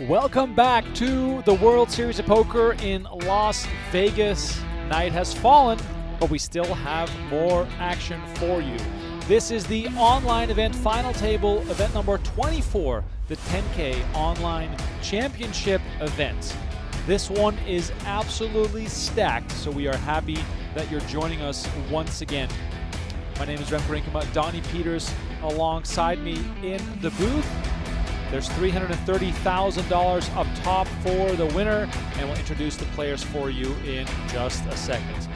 Welcome back to the World Series of Poker in Las Vegas. Night has fallen, but we still have more action for you. This is the online event, final table, event number 24, the 10K Online Championship event. This one is absolutely stacked, so we are happy that you're joining us once again. My name is Remco Rinkema, Donnie Peters alongside me in the booth. There's $330,000 up top for the winner, and we'll introduce the players for you in just a second.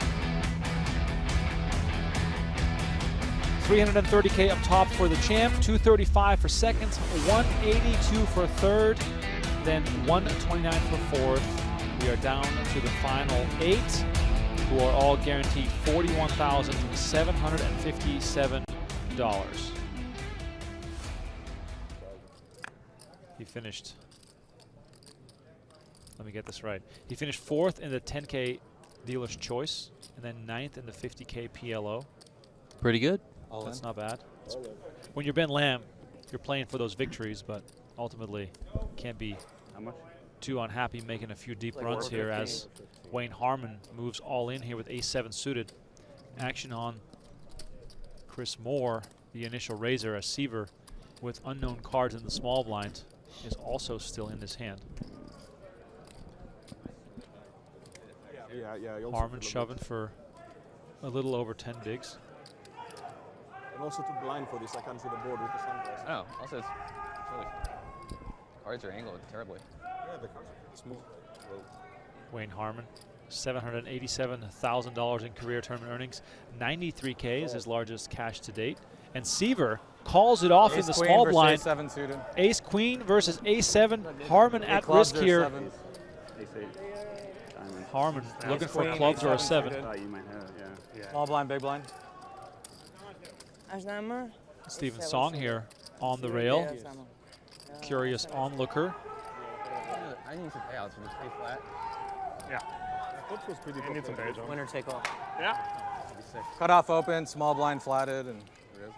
$330K up top for the champ, $235 for second, $182 for third, then $129 for fourth. We are down to the final 8, who are all guaranteed $41,757. He finished, let me get this right. He finished 4th in the 10K Dealer's Choice, and then 9th in the 50K PLO. Pretty good. That's not bad. When you're Ben Lamb, you're playing for those victories, but ultimately can't be too unhappy making a few deep runs here as Wayne Harmon moves all in here with ace-7 suited. Action on Chris Moore, the initial raiser, as Seiver with unknown cards in the small blind is also still in his hand. Harmon shoving for a little over 10 bigs. And also too blind for this. I can't see the board with the sunglasses. Oh, also it's really, cards are angled terribly. Yeah, the cards are small. Well, Wayne Harmon, $787,000 in career tournament earnings. 93K is his largest cash to date. And Seiver calls it off in the small blind. Ace-7 suited. Ace-Queen versus Ace-7. Harmon at risk here. Harmon looking for clubs or a 7. You might have, yeah. Small blind, big blind. Stephen Song here on the rail. Curious onlooker. I need some payouts. Can you pay flat? Yeah. that was pretty You need some page on. Winner take all. Yeah. Cut off open, small blind flatted, and there it is.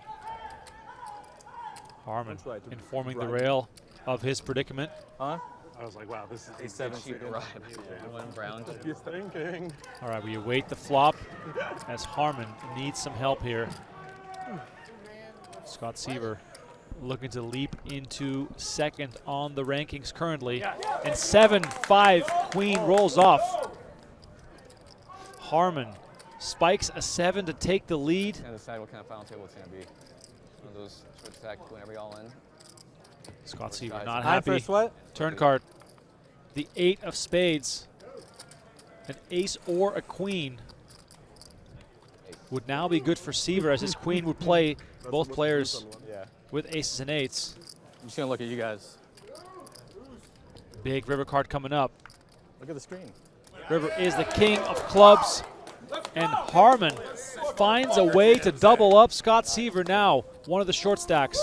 Harmon Right, informing the right. rail of his predicament. Huh? I was like, wow, this is Ace-7 cheap suited. ride. One brown. Just thinking. All right, we await the flop as Harmon needs some help here. Scott Seiver looking to leap into second on the rankings currently. And 7-5 Queen rolls off. Harmon spikes a 7 to take the lead. And decide what kind of final table it's going to be. One of those short stack, whenever all in. Scott Seiver not High happy. first what? Turn card, the 8 of spades. An ace or a queen would now be good for Seiver, as his queen would play both players Yeah. with aces and 8s. I'm just going to look at you guys. Big river card coming up. Look at the screen. River is the king of clubs, and Harmon finds a way to double up Scott Seiver now, one of the short stacks.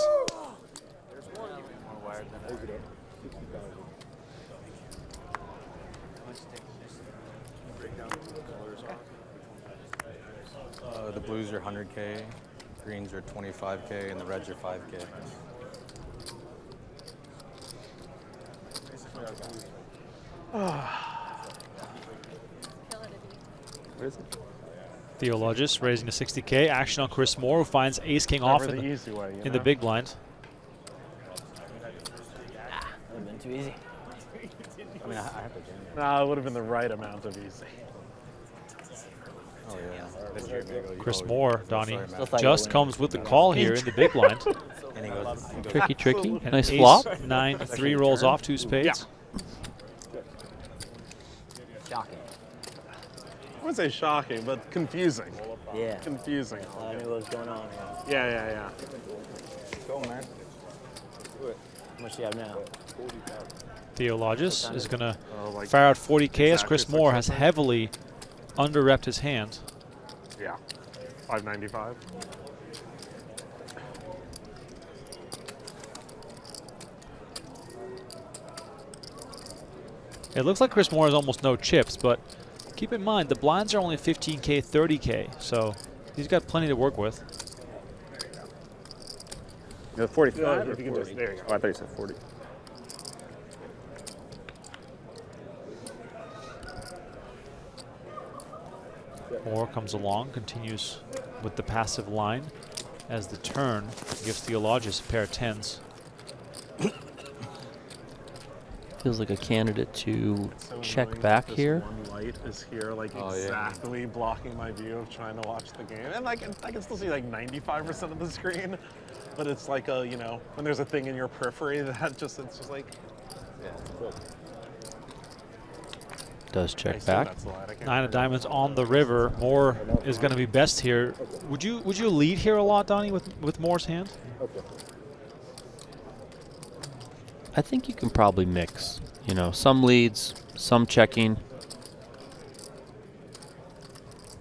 The blues are 100K, greens are 25K, and the reds are 5K. Theologist raising to 60K. Action on Chris Moore, who finds ace-king off Never in the the, easy way, in the big blind. That would have been too easy. I mean, I have to jam it. Nah, it would have been the right amount of easy. Oh, yeah. Chris Moore, Donnie, Still thought you just were comes with the call here in the big blind. And he goes, Tricky. And Nice ace flop. 9-3 rolls off 2 spades. Shocking. I wouldn't say shocking, but confusing. Yeah. Confusing. I knew what was going on. Yeah. Go, man. Do it. How much do you have now? Theologist is going to Oh, like, fire out 40K as Chris exactly, Moore it's has like heavily under-repped his hand. yeah. 595. It looks like Chris Moore has almost no chips, but keep in mind the blinds are only 15K, 30K, so he's got plenty to work with. 45. If you can just, there you go. Oh, I thought you said 40. Moore comes along, continues with the passive line as the turn gives Theologis a pair of tens. Feels like a candidate to So check annoying back that here. This one light is here, like Oh, yeah. exactly blocking my view of trying to watch the game, and I can still see like 95% of the screen, but it's like a when there's a thing in your periphery that it's just like Does I check assume back. that's the light. I can't 9 of figure it out. diamonds on the river. Moore is going to be best here. Would you lead here a lot, Donnie, with Moore's hand? I think you can probably mix. Some leads, some checking.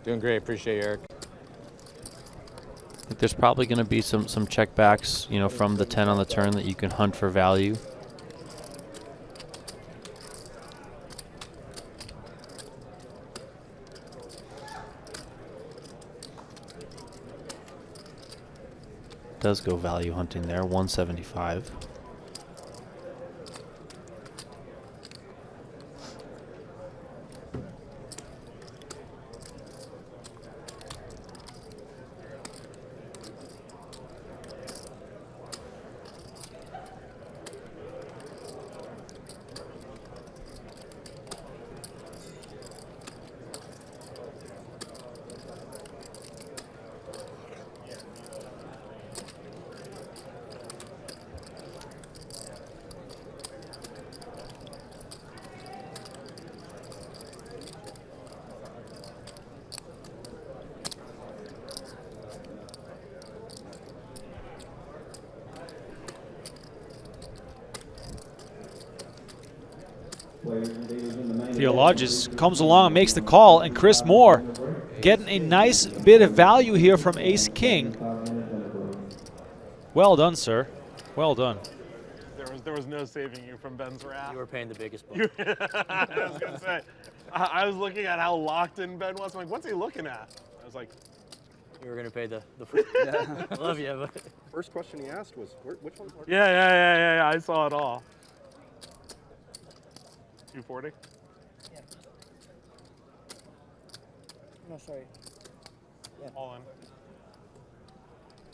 Doing great. Appreciate you, Eric. I think there's probably going to be some checkbacks, from the 10 on the turn that you can hunt for value. Does go value hunting there, 175. Theologis comes along and makes the call, and Chris Moore getting a nice bit of value here from Ace-King. Well done, sir. Well done. There was no saving you from Ben's wrath. You were paying the biggest buck. I was gonna say, I was looking at how locked in Ben was. I'm like, what's he looking at? I was like, You were gonna pay the I love you, but First question he asked was, which one's more? yeah. I saw it all. 240. no, sorry. All in.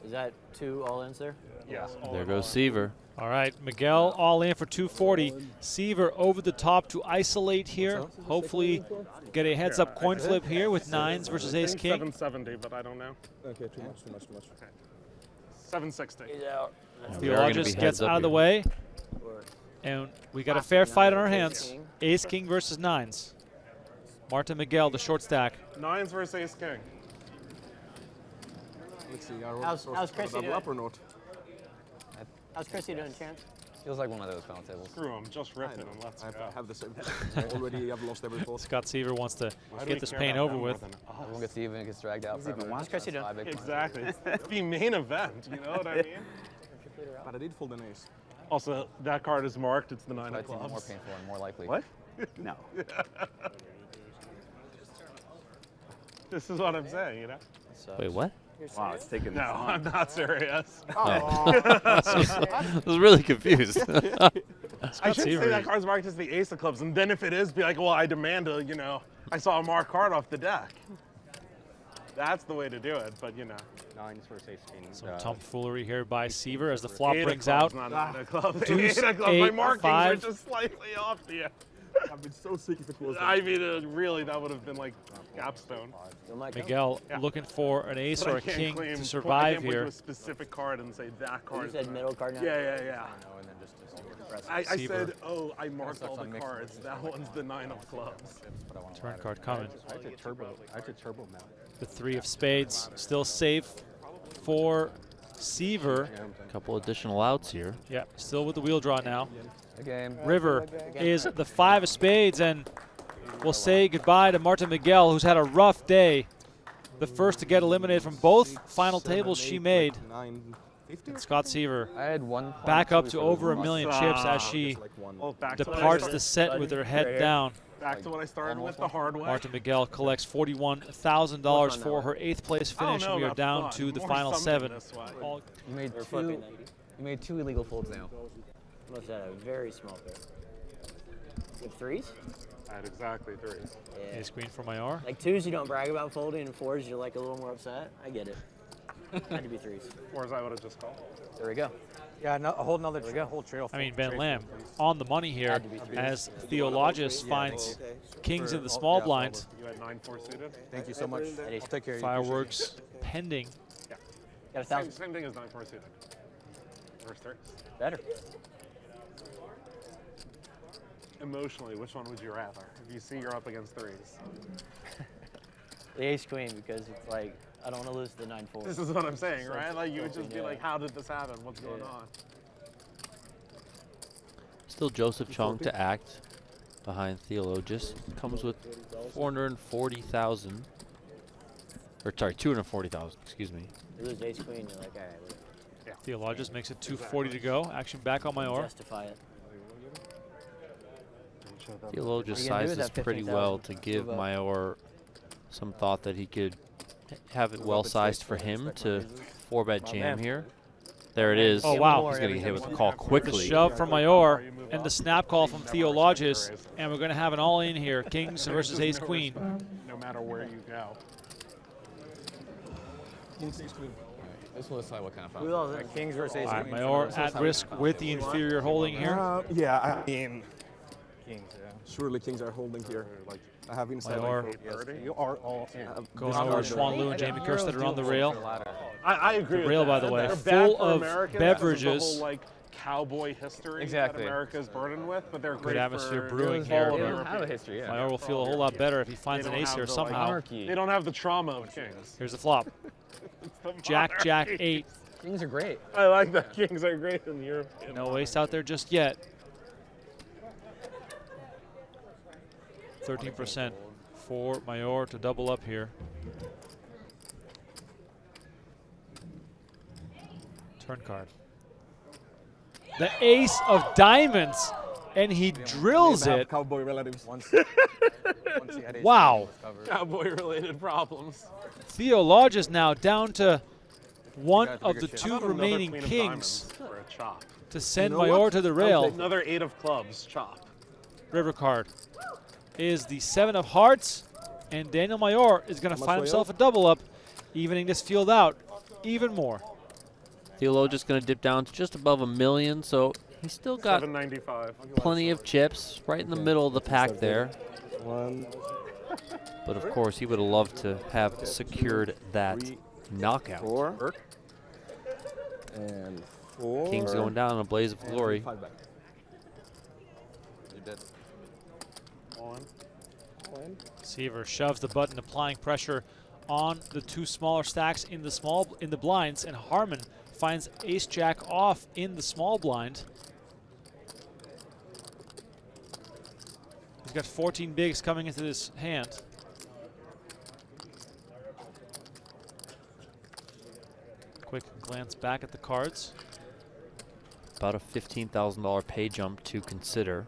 Is that 2 all-ins there? Yes. all There in, goes all in. Seiver. All right, Miguel all in for 240. Seiver over the top to isolate here. Hopefully get a heads-up coin flip here with 9s versus I think Ace-King. 770, but I don't know. Okay, too much. 760. He's out. We are gonna be Theologis heads gets up out of the here. way. And we got a fair fight on our hands. Ace-King. Ace-King versus 9s. Martin Miguel, the short stack. 9s versus Ace King. Let's see. How's Chrissy double doing? up or not? How's Chrissy doing, Chance? Feels like one of those final tables. Screw him. Just rip it and let's I go. have the same. I already have lost every thought. Scott Seaver wants to Why do get we this care pain about over them with. more than us? Everyone gets even, gets dragged out. even forever. How's Chrissy doing? Five big points. Exactly. It's the main event, you know what I mean? But I did fold an ace. Also, that card is marked. It's the 9 of That's even more clubs. painful and more likely. What? No. This is what I'm saying, you know? Wait, what? Wow, it's taking No, I'm not serious. I was really confused. I should Seaver say that is- card's marked as the ace of clubs, and then if it is, be like, well, I demand a, I saw a marked card off the deck. That's the way to do it, but 9s versus Ace King. Some tomfoolery here by Seaver as the flop 8 of brings clubs, out. not 9 of clubs. Deuce, 8 of clubs. My 8, markings 5. are just slightly off the I've been so sick if it was. I mean, really, that would have been like capstone. Still might go. Miguel Yeah. looking for an ace But or I a can't king claim, to I survive can't point to here. a specific card and say that card. You is said better. middle card now? Yeah. I know, and then just press I Seaver. said, oh, I marked all the on mixed cards. That one's the 9 of clubs. but I want to Turn card coming. I had to turbo mount. The 3 of spades still safe for Seaver. Couple additional outs here. Yeah, still with the wheel draw now. the game. River is the 5 of spades, and we'll say goodbye to Marta Miguel, who's had a rough day. The first to get eliminated from both final tables she made. 950. Scott Seaver I had one back up to over a million chips as Ah. she Like one. Well, back to what I departs started- the set with her head down. Back to what I started with, the hard way. Marta Miguel collects $41,000 for her 8th place I don't finish, know and we are about down fun. to the More final something 7. this way. All You made We're two. flipping. You made 2 illegal folds now. Must have had a very small pair. Like threes? I had exactly 3s. Yeah. Ace queen for Mayor. Like twos, you don't brag about folding, and fours, you're like a little more upset. I get it. Had to be threes. Or as I would have just called. There we go. Yeah, no, a whole nother whole trail. I mean, Ben Lamb on the money here Had to be threes. as Theologis finds kings in the small blind. You had 9-4 suited. Thank you so much. I'll take care of you. Fireworks pending. Got a Same, 1,000. same thing as 9-4 suited. First 3. Better. Emotionally, which one would you rather? If you see you're up against 3s. The ace queen, because it's like, I don't want to lose the 9-4. This is what I'm saying, right? Like you would just be Yeah. like, how did this happen? What's going on? Still Joseph Cheong to act behind Theologis. Comes with 440,000. Or sorry, 240,000. Excuse me. You lose ace queen, you're like, all right, Theologis makes it 240 to go. Action back on we'll Mayor. justify it. Theologis What are you gonna do with sizes that pretty 15,000? well to give Move up. Mayor some thought that he could have it well sized for him to 4-bet jam here. There it is. Oh, wow. He's going to get hit with the call The quickly. shove from Mayor and the snap call from Theologis. And we're going to have an all-in here. Kings versus ace queen. No matter where you go. This will decide what kind of Who else? Kings versus ace All right, queen. Mayor at risk with the inferior holding here. Yeah, I mean, Kings, yeah. surely kings are holding here. I have inside. Mayor You are all in. going over Schwan Lu and Jamie Kirsten are on the rail. I agree. The rail, with by that. the way, They're full bad for of America beverages. because of the whole, like, cowboy history Exactly. that America's burdened with, but they're great atmosphere for brewing all here. of They Europe. don't have a history, yeah. Mayor will feel a whole lot better if he finds They an don't ace have here the, like, somehow. Monarchy. They don't have the trauma of kings. Here's the flop. Jack, Jack, 8. Kings are great. I like that. Kings are great in Europe. No ace out there just yet. 13% for Mayor to double up here. Turn card. The ace of diamonds, and he drills Have it. Cowboy relatives. Once he had ace Wow. queen, it was covered. Cowboy-related problems. Theologis now down to one Got a of bigger the chip. How two about another remaining queen of kings diamonds for a chop? to send You know Mayor what? to the rail. Another 8 of clubs, chop. River card is the 7 of hearts, and Daniel Mayor is going to How much find Mayor? himself a double up, evening this field out even more. Theologis going to dip down to just above $1 million, so he's still got 795. plenty of chips right in the middle of the pack there. 1, But of course, he would have loved to have secured that 3, knockout. 4, and 4. Kings going down in a blaze of and glory. 5 back. You did. One. Seiver shoves the button, applying pressure on the two smaller stacks in the blinds, and Harmon finds ace jack off in the small blind. He's got 14 bigs coming into this hand. Quick glance back at the cards. About a $15,000 pay jump to consider.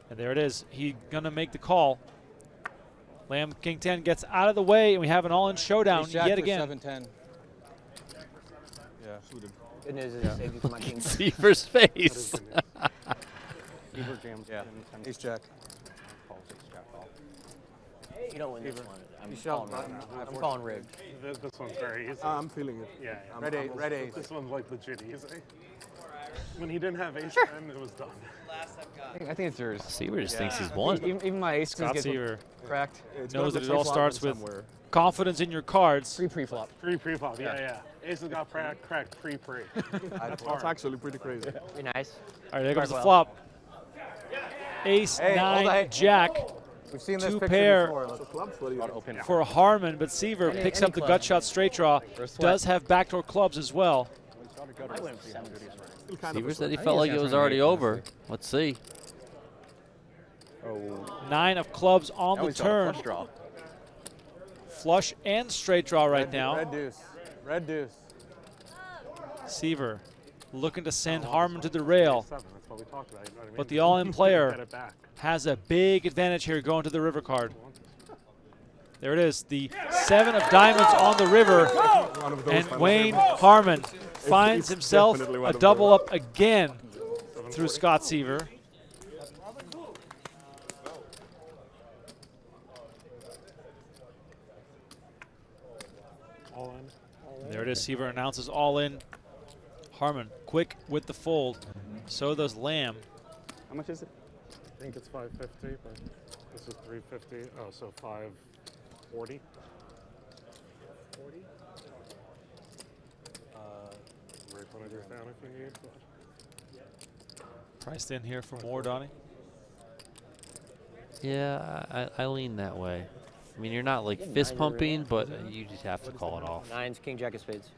And there it is. He's gonna make the call. Lamb King 10 gets out of the way, and we have an all-in showdown Ace jack yet for again. 710. Yeah. Good news is I saved you from my king. Seiver's face. Seiver jams Yeah. 10, Ace jack. calls, ace jack call. You don't win this one. I'm You shove calling button. rigged. I'm calling rigged. This one's very easy. I'm feeling it. Yeah, yeah. Red ace. Red ace. This one's like legit easy. When he didn't have ace 10, it was done. I think it's yours. Seiver just thinks he's won. Even my ace queens Scott get Seiver cracked. It's knows gonna that be it all flop starts with somewhere. confidence in your cards. Free pre-flop. Pre-flop, yeah. Aces got cracked pre-pre. That's actually pretty crazy. Be nice. All right, there comes the well. flop. Ace, Hey, hold 9, on. Jack We've seen this Two picture pair. before. So clubs for you. Open. for Harmon, but Seiver picks any up the club. gut shot straight draw. First Does have backdoor clubs as well. I win for 7. Still kind of Seiver a said he I felt think like it's it was gonna already turn over. honestly. Let's see. 9 of clubs on Now the he's got a turn. flush draw. Flush and straight draw right Red now. deuce. Red deuce. Seiver looking to send Harmon to the rail, 7, that's what we talked about. You know what I mean? but the all-in Get player it back. has a big advantage here going to the river card. There it is, the 7 of diamonds on the river, one of those and final Wayne tables. Harmon finds it's himself definitely one a of double those. up again through Scott Seiver. All in. And there it is. Seiver announces all in. Harmon quick with the fold. So does Lamb. How much is it? I think it's 550, but this is 350. Oh, so 540. 40? Put it down if you need. Priced in here for more, Donnie. Yeah, I lean that way. I mean, you're not like fist pumping, but you just have to call it off. Nines, king, jack of spades.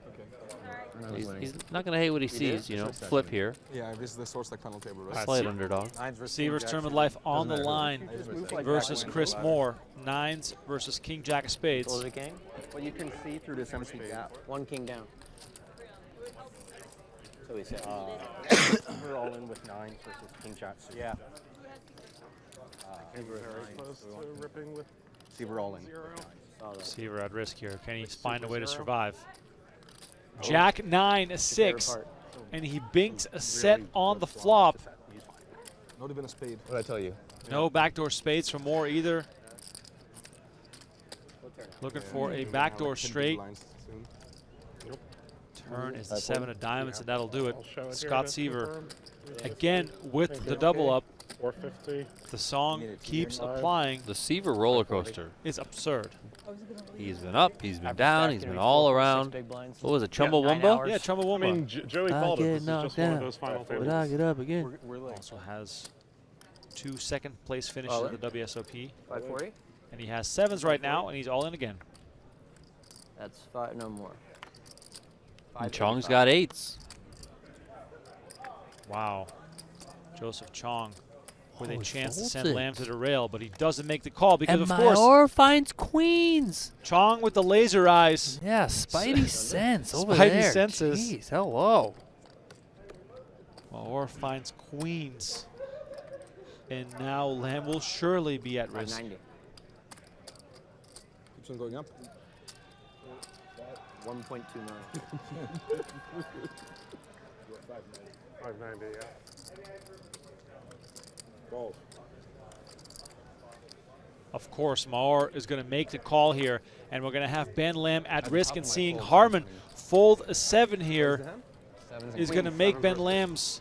He's not going to hate what he sees, you know. Flip here. Yeah, this is the source like final table, right? Slight underdog. Seiver's tournament life on the line versus Chris Moore. Nines versus king, jack of spades. Close the king. But you can see through this empty gap. One king down. So he said. We're all in with 9s versus king jack. Yeah. Very close to ripping with See, we're all in. 0. Seiver at risk here. Can he find a way to survive? Jack 9, a 6. And he binks a set on the flop. Not even a spade. What did I tell you? No backdoor spades for Moore either. Looking for a backdoor straight. Turn is the 7 of diamonds, and that'll do it. Scott Seiver again with the double up. 450. The song keeps applying. The Seiver roller coaster. It's absurd. He's been up, he's been down, he's been all around. What was it, Chumbawamba? Yeah, I Chumbawamba. mean, Joey called it. This is just one of those final tables. But I get up again. Also has 2 second-place finishes at the WSOP. 540? And he has 7s right now, and he's all in again. That's 5, no more. And Chong's got 8s. Wow. Joseph Cheong with a Oh, he chance to folds send it. Lamb to the rail, but he doesn't make the call because, And of course, Maor finds queens. Cheong with the laser eyes. Yeah, Spidey sense over Spidey there. senses. Jeez, hello. Or finds queens. And now Lamb will surely be at risk. 590. Keeps on going up. 1.2 million. 590, yeah. Of course, Maor is going to make the call here, and we're going to have Ben Lamb at risk, and seeing Harmon fold a 7 here is going to make Ben Lamb's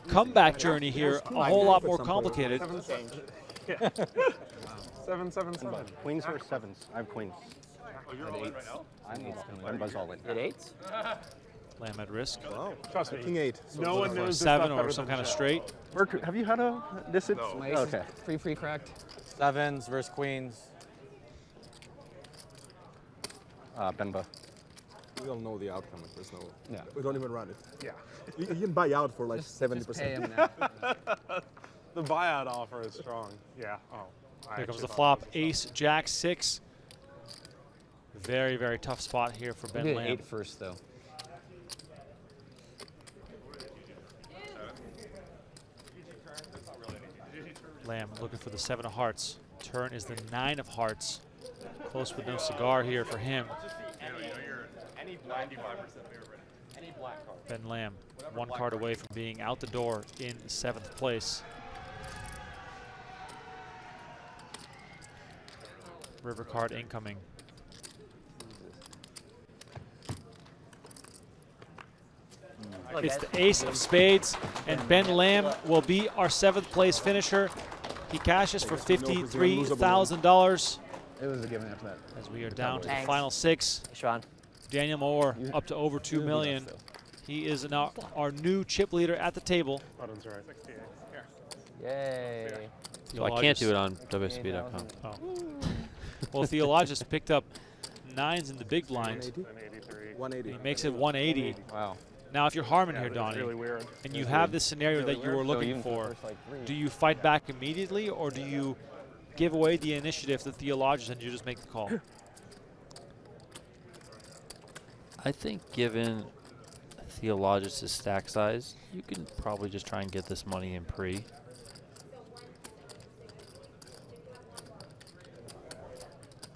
comeback journey here a whole lot more complicated. 777. Queens or 7s? I have queens. I'm buzz all in. Hit 8s? Lamb at risk. Wow. Trust me. King 8. No one For a knows this 7 stuff or better some than kind of Joe. straight. Merc, have you had a this? Okay. Free cracked. 7s versus queens. Benba. We all know the outcome. There's no. Yeah. We don't even run it. Yeah. You can buy out for like Just 70%. pay him now. The buyout offer is strong. Yeah. Oh. Here comes the flop. Ace, Jack, 6. Very, very tough spot here for Ben Maybe Lamb. 8 first, though. Lamb looking for the 7 of hearts. Turn is the 9 of hearts. Close with no cigar here for him. Ben Lamb, 1 card away from being out the door in 7th place. River card incoming. It's the ace of spades, and Ben Lamb will be our 7th place finisher. He cashes for $53,000 It was a given after that. as we are down to the Thanks. final 6. Sean. Daniel Moore up to over $2 million. He is now our new chip leader at the table. Buttons right. 68. Yay. So I can't do it on WSOP.com. Oh. Well, Theologist picked up 9s in the big blind. 183. 180. He makes it 180. Wow. Now, if you're Harmon Yeah, here, that's Donnie, really weird. and you have this scenario that you were looking for, do you fight back immediately, or do you give away the initiative to Theologist and you just make the call? I think given Theologist' stack size, you can probably just try and get this money in pre.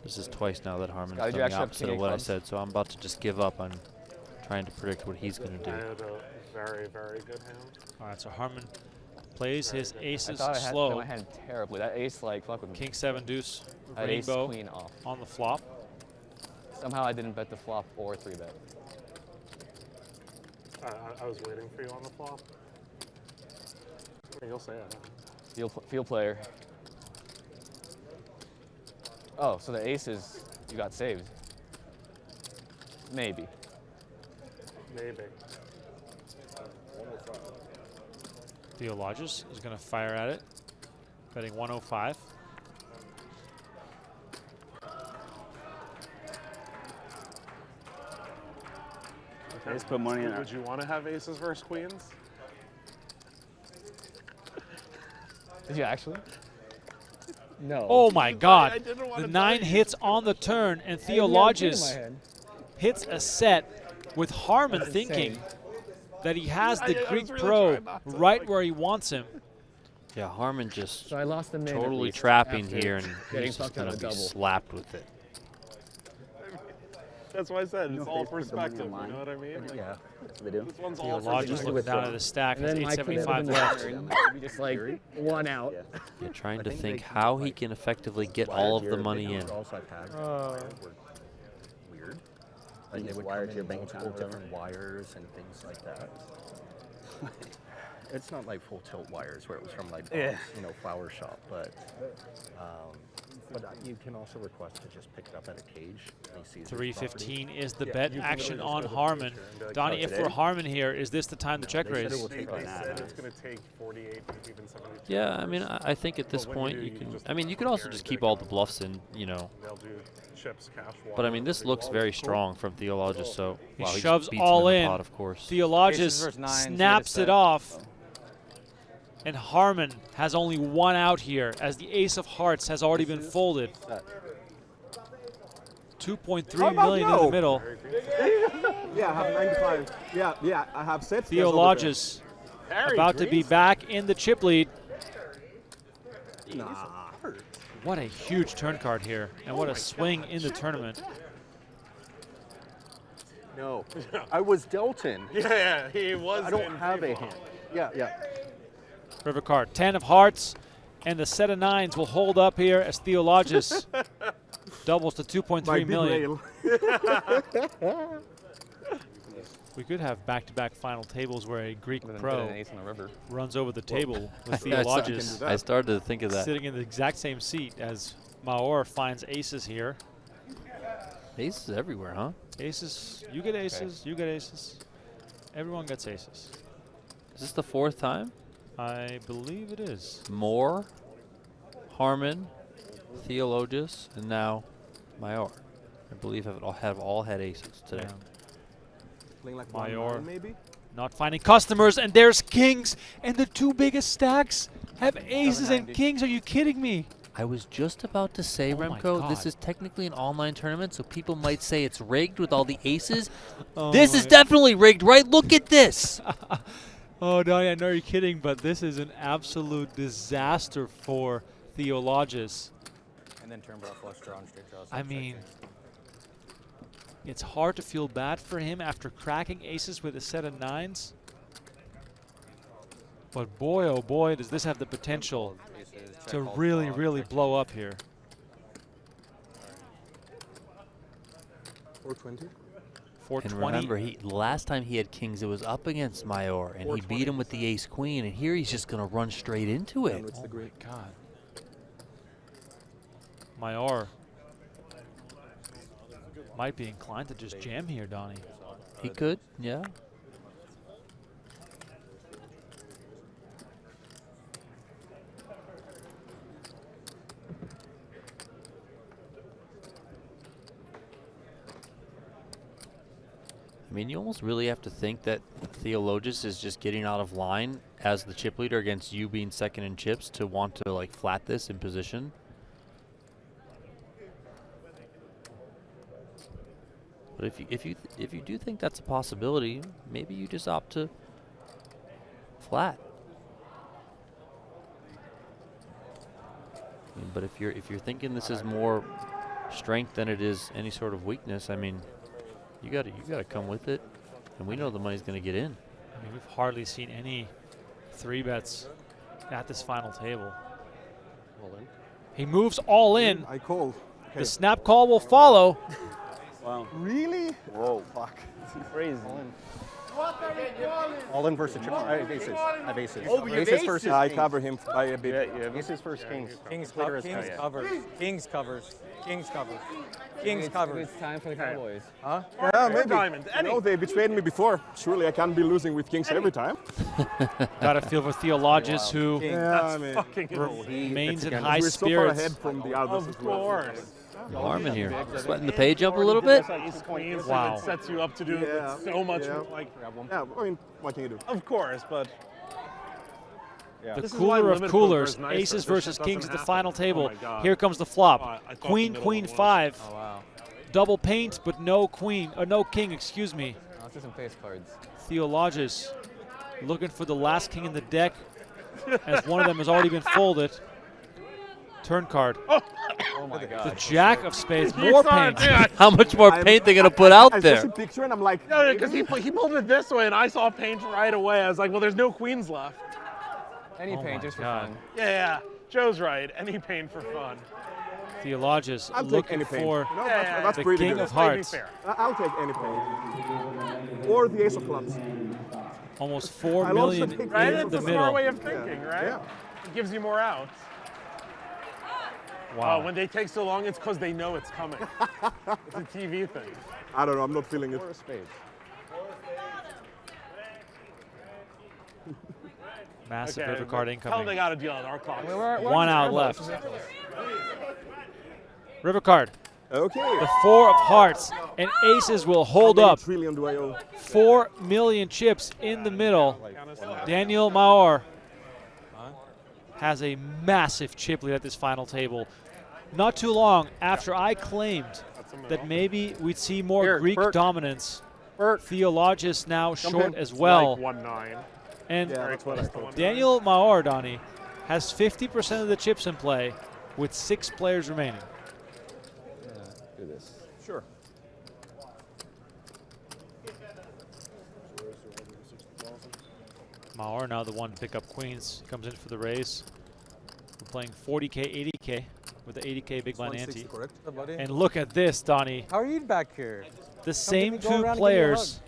This is twice now that Harmon's Scotty, done you the actually have opposite king of eight what I clubs? said, so I'm about to just give up on trying to predict what he's going to I do. had a very, very good hand. All right, so Harmon Plays his I aces thought I had slow. my hand terribly. That ace like fuck with me. King 7 deuce I had ace rainbow queen off. on the flop. Somehow I didn't bet the flop or 3-bet. I was waiting for you on the flop. You'll say it. Field player. Oh, so the aces you got saved. Maybe. Maybe. Theologis is going to fire at it, betting 105. Okay. Put money in. Would you want to have aces versus queens? Did you actually? No. Oh my God. I didn't want The to 9 tell you. hits on the turn, and Theologis hits a set with Harmon thinking that he has the I Greek was really Pro trying not to, right like- where he wants him. Yeah, Harmon just So I lost the min. totally trapping here, and getting he's just fucked on going a to be double. slapped with it. That's why I said it's know, all if they put the money perspective. on You know what I mean? Like, Yeah. That's what they do. this one's all Theologis perspective. looking down at his stack, And has then my queen would have 875 been left. left. Maybe just like one out. Yeah. You're trying I to think think they how keep, he like, can effectively get Wired all of to the your money bank in. account. Also, I've had were weird. Like they just would wire come to your in bank multiple account or whatever. different wires and things like that. It's not like full tilt wires where it was from like Bob's, flower shop, but you can also request to just pick it up at a cage. And he sees his 315 is the Yeah, bet you can action literally on just go to the Harmon. picture and be like, Donnie, "Oh, if today?" we're Harmon here, is this the time to check they said raise? it will They take like said it's going to take 48, even 72. Yeah, I mean, I think at this But when you point do, you you can. just I mean, you could also guarantee just to keep go all the up. bluffs in, They'll do chips, cash, But I mean, this water, looks very cool. strong from Theologis, so He wow, just shoves beats all him in. the pot, of course. Aces Theologis versus nines, snaps you it get a set. off. And Harmon has only one out here, as the ace of hearts has already been folded. 2.3 million in the middle. Yeah, I have 95. Yeah, I have sets. Theologis about to be back in the chip lead. Nah. What a huge turn card here, and what a swing in the tournament. No, I was dealt in. Yeah, he was. I don't in have a pre-flop. hand. Yeah. River card, 10 of hearts, and the set of nines will hold up here as Theologis doubles to 2.3 million. We could have back-to-back final tables where a Greek With pro an ace on the river. runs over the table with Yeah, Theologis I started to think of that. sitting in the exact same seat as Maor finds aces here. Aces everywhere, huh? Aces, you get aces, you get aces. Everyone gets aces. Is this the 4th time? I believe it is. Moore, Harmon, Theologis, and now Mayor. I believe have all had aces today. Yeah. Playing like Mayor. 1-9 maybe. Not finding customers, and there's kings, and the two biggest stacks have aces and kings. Are you kidding me? I was just about to say, Oh my Remco, this God. is technically an online tournament, so people might say it's rigged with all the aces. Oh This is my- definitely rigged, right? Look at this. Oh, Donnie, I know you're kidding, but this is an absolute disaster for Theologis. And then turn bar flush draw and straight draw. I mean, it's hard to feel bad for him after cracking aces with a set of nines. But boy, oh boy, does this have the potential to really, really blow up here. 420. 420. And remember, last time he had kings, it was up against Mayor, and he beat him with the ace queen, and here he's just going to run straight into it. It's the Oh my Greek. God. Mayor might be inclined to just jam here, Donnie. He could, yeah. I mean, you almost really have to think that Theologis is just getting out of line as the chip leader against you being second in chips to want to like flat this in position. But if you do think that's a possibility, maybe you just opt to flat. I mean, but if you're thinking this is more strength than it is any sort of weakness, I mean, you gotta come with it, and we know the money's gonna get in. I mean, we've hardly seen any 3-bets at this final table. All in. He moves all in. I call. Okay. The snap call will follow. Wow. Really? Whoa, fuck. Crazy. All in versus chip. I have aces. I have aces. Oh, you have aces versus I kings. cover him by a bit. Aces versus kings. Kings, Later is kings kings. covers. Kings covers. Kings covers. Kings covers. It's time for the Cowboys. Yeah, Or maybe. diamond. You know, they betrayed me before. Surely I can't be losing with kings every time. Got a feel for Theologis, who Yeah, I mean, Fucking remains in again- high we're so far spirits. ahead from the others Of as well. course. Harmon here, sweating the page up a little bit. Ace queen, so Wow. it sets you up to do Yeah, so much. yeah. Like, Yeah, I mean, what can you do? of course, but The This is why cooler of limit coolers, poker is nicer. aces This versus shit kings doesn't at the happen. final Oh table. my God. Here comes the I flop. thought the Queen, middle queen, one was. 5. Oh, wow. Double paint, but no queen, no king, excuse me. Oh, let's do some face cards. Theologis looking for the last king in the deck, as one of them has already been folded. Turn card. Oh my The god. jack of spades, more paint. How much more paint they gonna put out I there? just a picture and I'm like, No, because he pulled it this way, and I saw paint right away. I was like, well, there's no queens left. Any Oh paint my just for God. fun. Yeah, Joe's right. Any paint for fun. Theologis I'll take looking any paint. for No, Yeah, that's the pretty king good. of hearts. Fair. I'll take any paint. Or the ace of clubs. Almost 4 I'll also million take Right? in It's the a smart way middle. of thinking, right? Yeah. It gives you more outs. Wow. When they take so long, it's because they know it's coming. It's a TV thing. I don't know, I'm not feeling it. Four of spades. Massive Okay, river card tell them they incoming. got to deal with our clock. One out left. River card. Okay. The 4 of hearts and aces will hold How many up. trillion do I owe? 4 million chips in the middle. Daniel Maor has a massive chip lead at this final table. Not too long after I claimed that maybe we'd see more Here, Greek Bert. dominance. Bert. Theologis now short in. as well. Like 1-9. And Yeah, that's what I thought. Daniel Maor, Donnie, has 50% of the chips in play with 6 players remaining. Do this. Sure. Maor now the one to pick up queens. Comes in for the raise. We're playing 40K, 80K with the 80K big blind 160, ante. correct? buddy. And look at this, Donnie. How are you back here? The same me go 2 around and give you a players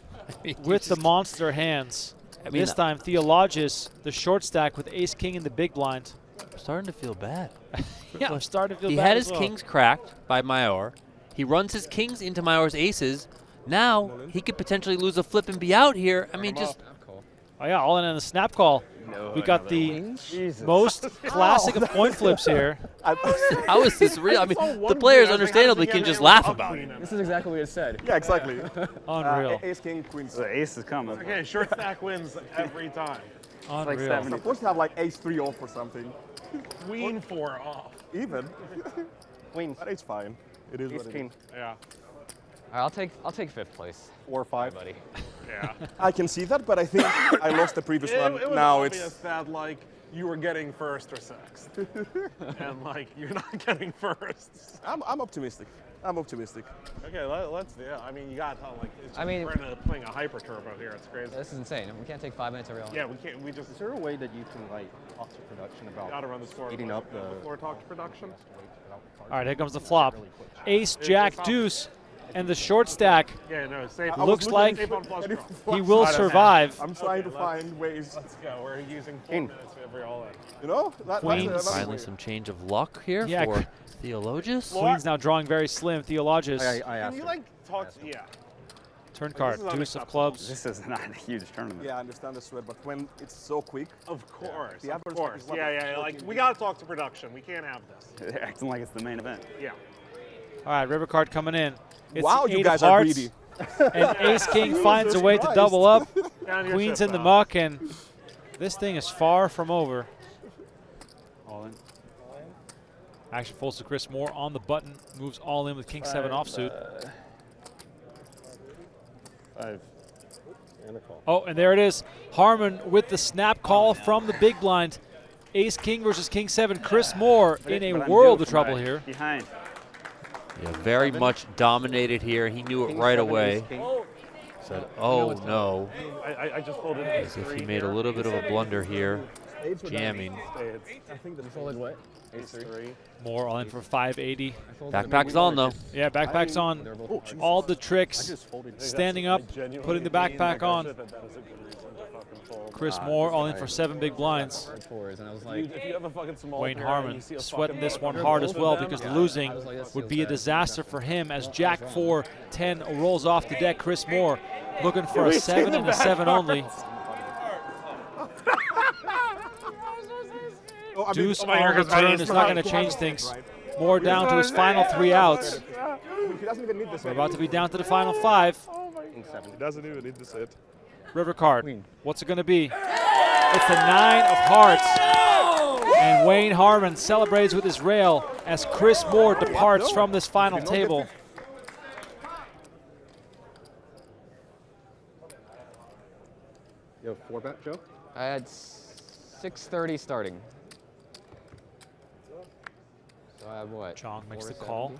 with the monster hands. I mean, This time, Theologis, the short stack with ace king in the big blind. I'm starting to feel bad. Yeah, I'm starting to feel He bad had as his well. kings cracked by Maor. He runs his kings into Maor's aces. Now he could potentially lose a flip and be out here. I mean, just Oh yeah, all in on the snap call. We got the most classic of point flips here. how is this real? I mean, the players understandably can just laugh about it. This is exactly what it said. Yeah, exactly. Unreal. Ace, king, queen. The ace is coming. Okay, short stack wins every time. Like Unreal. 70. Supposed to have like ace 3 off or something. Queen 4 off. Even. Queens. But it's fine. It is Ace what it king. is. Yeah. All right, I'll take 5th place, 4 or 5. buddy. Yeah. I can see that, but I think I lost the previous one. It was Now obvious it's that like you were getting first or sixth, and like you're not getting first. I'm optimistic. I'm optimistic. Okay, let's yeah. I mean, you got like it's I mean- we're playing a hyper turbo here. It's crazy. This is insane. We can't take 5 minutes every round. Yeah, we can't. We just Is there a way that you can like talk to production about gotta run the score. eating up the floor talk to production. All right, here comes the flop. Ace, jack, deuce, and the short stack. Yeah, no, safe. I was Looks looking like safe on flush draw. he will survive. I'm trying to find ways. Let's go. We're using 4 King. minutes every all in. You know? Queens. That's Finally, some change of luck here Yeah, for Theologis. Queen's now drawing very slim. Theologis, I Can asked you him. like talk? Yeah. turn this card, is deuce of unacceptable. clubs. This is not a huge tournament. Yeah, I understand the sweat, but when it's so quick, Of course. The Of average course. is what, Yeah, yeah. Like we gotta talk to production. We can't have this. They're acting like it's the main event. Yeah. All right, river card coming in. It's wow, the you eight guys of are hearts, greedy. and ace king finds a way to Christ. double up. Down your Queen's chip, in the pal. muck, and this thing is far from over. All in. Action folds to Chris Moore on the button, moves all in with king 7 offsuit. 5. Oh, and there it is. Harmon with the snap call from the big blind. Ace king versus king 7. Chris Moore in a But I'm world due of for trouble my here. Behind. Yeah, very much dominated here. He knew it King, right 7, away. ace, king. Said, oh no. I just folded As if he made a little bit of a blunder here. Spades or jamming. diamonds? I think the You folded what? Ace 3. More all in for 580. I folded Backpack's on though. Yeah, backpack's on. They're both hard. All the tricks. Standing up, putting the backpack on. Chris Moore all in for 7 big blinds. Hard fours, and I was like, If you have a fucking small Wayne pair and Harmon you see a sweating fucking this one button hard both as of well them, because yeah. losing I was like, this would feels be a bad. disaster for him as Jack 4-10 rolls off the deck. Chris Moore looking for a 7 and a 7 only. Deuce on the turn is not going to change things. Moore down to his final 3 outs. He doesn't even need the We're set. about to be down to the final 5. He doesn't even need the set. River card. What's it going to be? It's the 9 of hearts. And Wayne Harmon celebrates with his rail as Chris Moore departs from this final table. You have 4-bet, Joe? I had 6:30 starting. So I have what? Chong makes the call.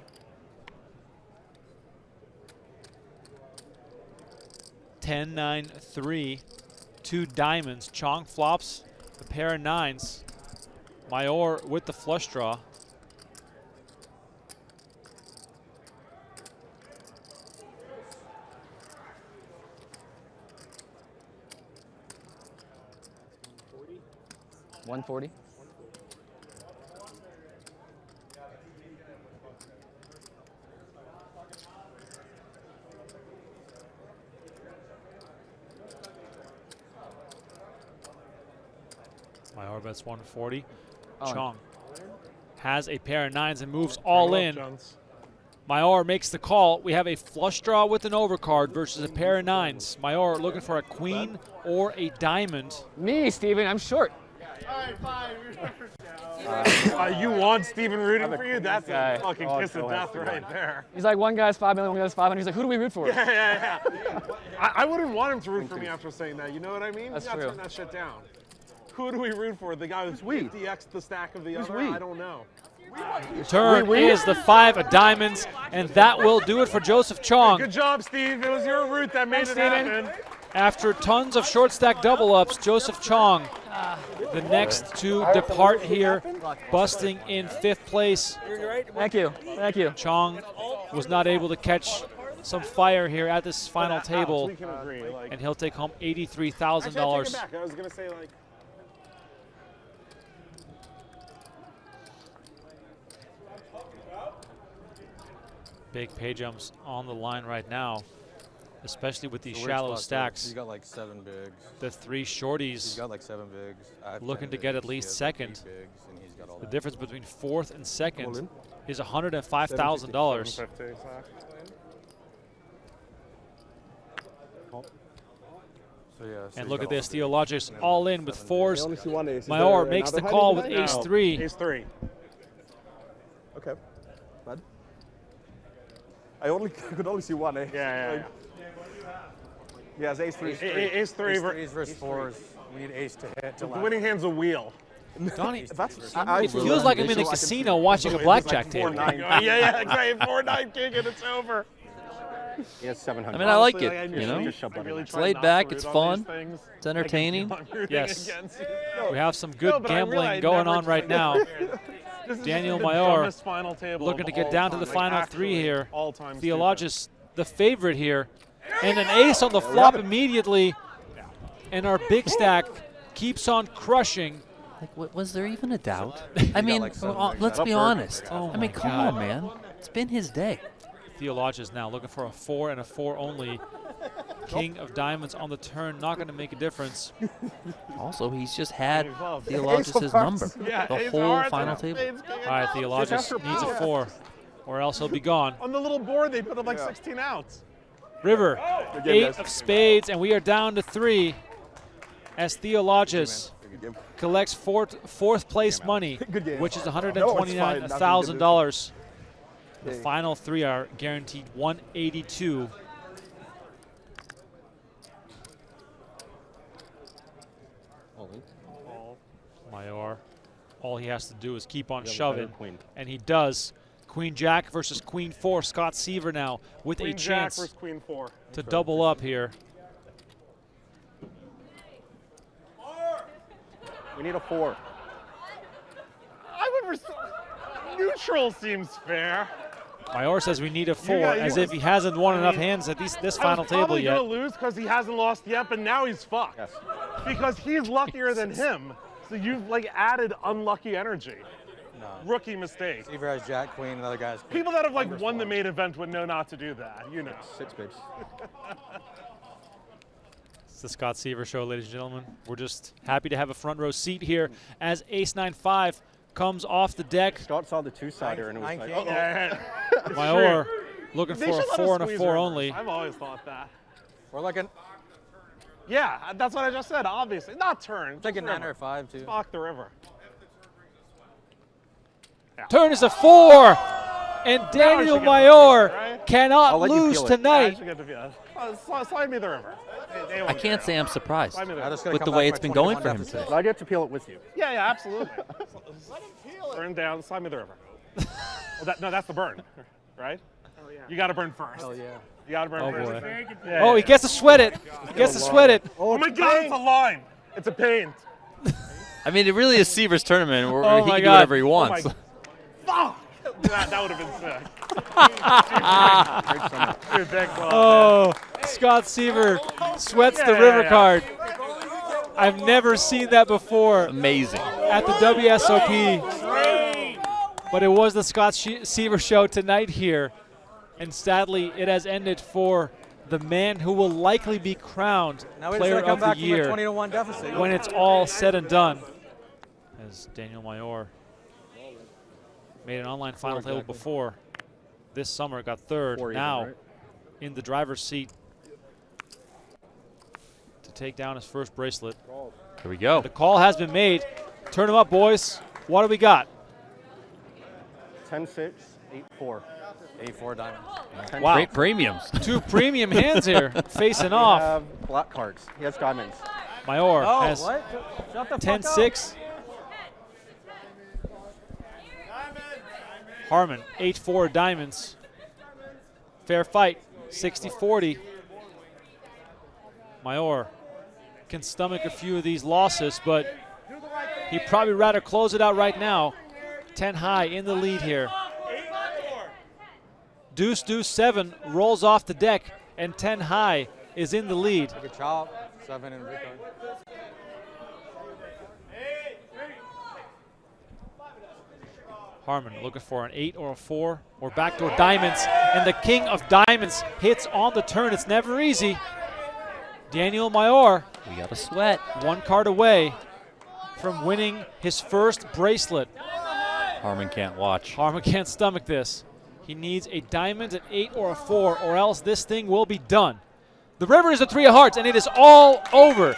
10-9-3, 2 diamonds. Chong flops a pair of 9s. Mayor with the flush draw. $140. Mayor bets 140. Oh, Chong has a pair of 9s and moves all in. Mayor makes the call. We have a flush draw with an overcard versus a pair of 9s. Mayor looking for a queen or a diamond. Me, Steven, I'm short. You want Steven rooting for you? That's guy. a fucking kiss of death right there. He's like, one guy's 5 million, one guy's 500. He's like, who do we root for? Yeah. I wouldn't want him to root for me after saying that. You know what I mean? That's You gotta true. turn that shit down. Who do we root for? The guy who's 50x the stack of the other? I don't know. Turn is the 5 of diamonds, and that will do it for Joseph Cheong. Good job, Steve. It was your root that made it happen. After tons of short stack double ups, Joseph Cheong, the next to depart here, busting in 5th place. Thank you. Thank you. Cheong was not able to catch some fire here at this final table, We can agree. Like, and he'll take home actually, I take $83,000. it back. I was gonna say like. Big pay jumps on the line right now, especially with these It's a weird shallow spot, Joe. stacks. He's got like 7 bigs. The 3 He's shorties got like 7 bigs. I have looking 10 to get at bigs. least He has second. 8 bigs, and he's got all The that. difference between 4th and All 2nd in. is $105,000. 750, So yeah, so And he's look got at all this, the bigs. Theologis all in with They 4s. only see one ace. Is Mayor there makes the another call hiding with there? ace-3. Ace 3. Okay. Bad. I could only see one ace. Yeah. He has ace 3 straight. Ace 3. Ace 3s versus 4s. We need ace to hit. The winning hand's a wheel. Donnie, That's, it feels like I'm in a casino watching a blackjack table. Yeah, great. 4-9 king and it's over. He has 700. I mean, I like Honestly, it, I you know? Just shove I that in really there. try laid not back, to it's root on fun, these things. It's entertaining. I'm rooting Yes. against you. We have some good No, but I really- gambling I going never on right expected now. This is Daniel the Mayor dumbest final table looking of to get all down to the time. final Like, 3 actually, here. all-time Theologis, the favorite here. And an ace on the flop immediately. And our big stack keeps on crushing. Like, was there even a doubt? I mean, like 7 bigs. let's be honest. Oh I mean, my come God. on, man. It's been his day. Theologis now looking for a 4 and a 4 only. King of diamonds on the turn, not going to make a difference. Also, he's just had love. Theologis' number Yeah, the ace whole hearts final and table. spades, king of All right, diamonds. Theologis needs a 4, or else he'll be gone. On the little board, they put up like 16 outs. River, Good game, 8 guys. of spades, and we are down to 3 as Theologis collects fourth place money, Good game. which is No, it's fine. Nothing $129,000. The final 3 are guaranteed $182. Mayor, all he has to do is keep on shoving, Queen. and he does. Queen Jack versus Queen 4. Scott Seiver now with Queen a Jack chance versus Queen 4. to double up here. We need a 4. I would. Neutral seems fair. Mayor says we need a 4, got- as you- if he hasn't won enough hands at this final table Probably yet. gonna lose because he hasn't lost yet, but now he's fucked. Yes. Because he's luckier than him. So you've like added unlucky energy. No. Rookie mistake. Seiver has Jack Queen, another guy's Queen. People that have like won the main event would know not to do that. You know. 6 bigs. It's the Scott Seiver Show, ladies and gentlemen. We're just happy to have a front row seat here as Ace-9-5 comes off the deck. Scott saw the 2-sider and it was like, Nine king. Yeah. Mayor looking They for a should let us 4 and a squeeze 4 rivers. only. I've always thought that. We're looking. Yeah, that's what I just said. Obviously, not turn. I'm taking just 9 or river. 5 too. Fuck the river. Turn is a 4, and Now I Daniel should get the Mayor feel, right? cannot I'll let you lose feel it. I tonight. should get to feel it. Slide me the river. They I won't can't care. say I'm surprised Slide me the I river. just gotta with come the back way from it's my been going 21 for him deficit. today. I get to peel it with you. Yeah, yeah, absolutely. Burn down, slide me the river. Well, no, that's the burn, right? Oh, yeah. You got to burn first. Oh yeah. You got to burn Oh, first. boy. Yeah, Oh, he gets to sweat it. He gets to sweat it. Oh my God, it's a line. It's a paint. I mean, it really is Seiver's tournament where Oh he my can do God. whatever he Oh wants. my fuck! That would have been sick. Dude, thanks a lot, Oh, Scott Seiver sweats the Yeah, river yeah. card. I've never seen that before Amazing. at the WSOP. But it was the Scott Seiver Show tonight here. And sadly, it has ended for the man who will likely be crowned Now we just Player gotta come of the back from a Year 20-1 deficit. when it's all said and done. As Daniel Mayor made an online final table before. This summer got 3rd. 4 even, Now right? in the driver's seat to take down his first bracelet. Here we go. The call has been made. Turn him up, boys. What do we got? 10-6, 8-4. 8-4 diamond. Wow. Great premiums. 2 premium hands here facing We off. have black cards. He has diamonds. Mayor Oh, has what? Shut the fuck 10-6. Harmon, 8-4 diamonds. Fair fight, 60-40. Mayor can stomach a few of these losses, but he'd probably rather close it out right now. 10 high in the lead here. Deuce, deuce, 7 rolls off the deck, and 10 high is in the lead. Good chop. 7 and recon. Harmon looking for an 8 or a 4 or backdoor diamonds, and the king of diamonds hits on the turn. It's never easy. Daniel Mayor, We got a sweat. 1 card away from winning his first bracelet. Harmon can't watch. Harmon can't stomach this. He needs a diamond, an 8 or a 4, or else this thing will be done. The river is a 3 of hearts, and it is all over.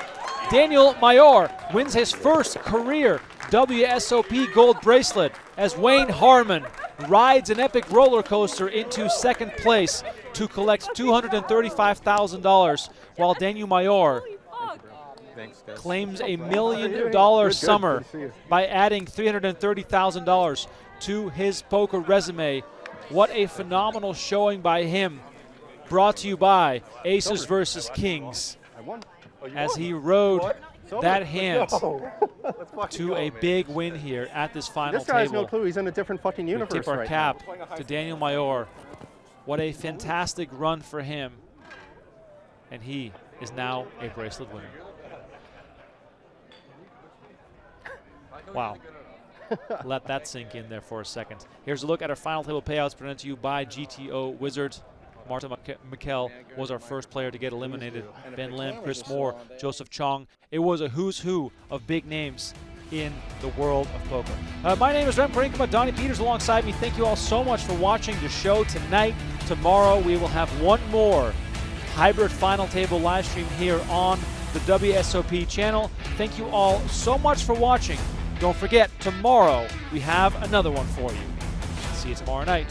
Daniel Mayor wins his first career WSOP gold bracelet as Wayne Harmon rides an epic roller coaster into second place to collect $235,000, while Daniel Mayor Thanks, guys. claims $1 million summer by adding $330,000 to his poker resume. What a phenomenal showing by him. Brought to you by Aces versus Kings, I won. as he rode that hand Let's fucking to go, a man. big win here at this final This guy has no table. clue. He's in a different fucking We universe tip our right cap to Daniel Mayor. What a fantastic run for him. And he is now a bracelet winner. Wow. Let that sink in there for a second. Here's a look at our final table payouts presented to you by GTO Wizards. Martin McKell was our first player to get eliminated. Ben Lim, Chris Moore, Joseph Cheong. It was a who's who of big names in the world of poker. My name is Rem Brinkma, Donnie Peters alongside me. Thank you all so much for watching the show tonight. Tomorrow we will have one more hybrid final table live stream here on the WSOP channel. Thank you all so much for watching. Don't forget, tomorrow we have another one for you. See you tomorrow night.